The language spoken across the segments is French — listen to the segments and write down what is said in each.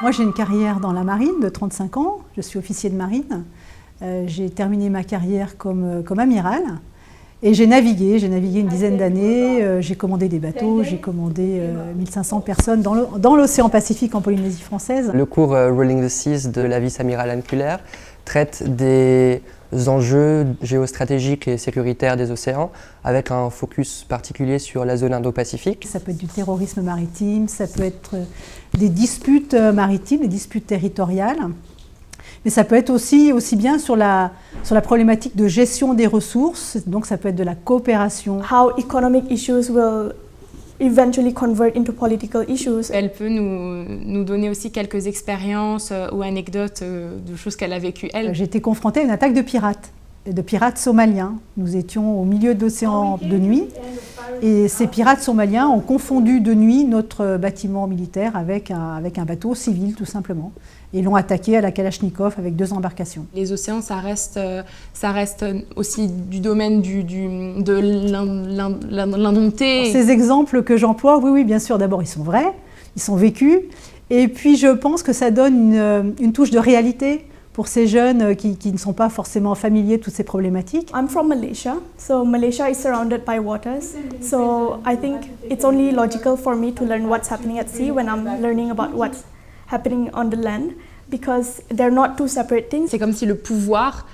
Moi, j'ai une carrière dans la marine de 35 ans. Je suis officier de marine. J'ai terminé ma carrière comme amiral. Et j'ai navigué une dizaine d'années. J'ai commandé des bateaux, j'ai commandé 1500 personnes dans l'océan Pacifique en Polynésie française. Le cours Rolling the Seas de la vice-amiral Anne Culler traite des enjeux géostratégiques et sécuritaires des océans avec un focus particulier sur la zone Indo-Pacifique. Ça peut être du terrorisme maritime, ça peut être des disputes maritimes, des disputes territoriales. Mais ça peut être aussi bien sur la problématique de gestion des ressources, donc ça peut être de la coopération. How economic issues will eventually convert into political issues. Elle peut nous donner aussi quelques expériences ou anecdotes de choses qu'elle a vécues elle. J'ai été confrontée à une attaque de pirates somaliens. Nous étions au milieu de l'océan de nuit et ces pirates somaliens ont confondu de nuit notre bâtiment militaire avec un bateau civil tout simplement et l'ont attaqué à la Kalachnikov avec 2 embarcations. Les océans, ça reste aussi du domaine de l'indompté. Ces exemples que j'emploie, oui, bien sûr, d'abord ils sont vrais, ils sont vécus et puis je pense que ça donne une touche de réalité pour ces jeunes qui ne sont pas forcément familiers de toutes ces problématiques. I'm from Malaysia, so Malaysia is surrounded by waters. So I think it's only logical for me to learn what's happening at sea when I'm learning about what's happening on the land, because they're not two separate things. C'est comme si le pouvoir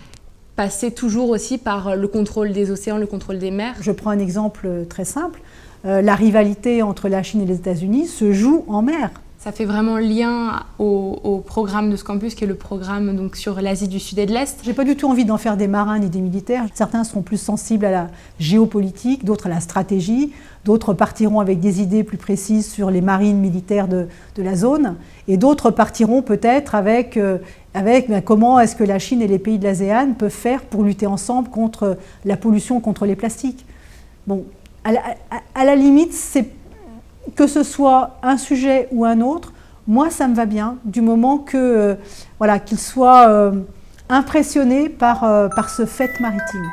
passait toujours aussi par le contrôle des océans, le contrôle des mers. Je prends un exemple très simple. La rivalité entre la Chine et les États-Unis se joue en mer. Ça fait vraiment lien au programme de ce campus qui est le programme donc, sur l'Asie du Sud et de l'Est. J'ai pas du tout envie d'en faire des marins ni des militaires. Certains seront plus sensibles à la géopolitique, d'autres à la stratégie, d'autres partiront avec des idées plus précises sur les marines militaires de la zone, et d'autres partiront peut-être avec comment est-ce que la Chine et les pays de l'ASEAN peuvent faire pour lutter ensemble contre la pollution, contre les plastiques. Bon, à la limite, que ce soit un sujet ou un autre, moi ça me va bien, du moment qu'ils soient impressionnés par ce fait maritime.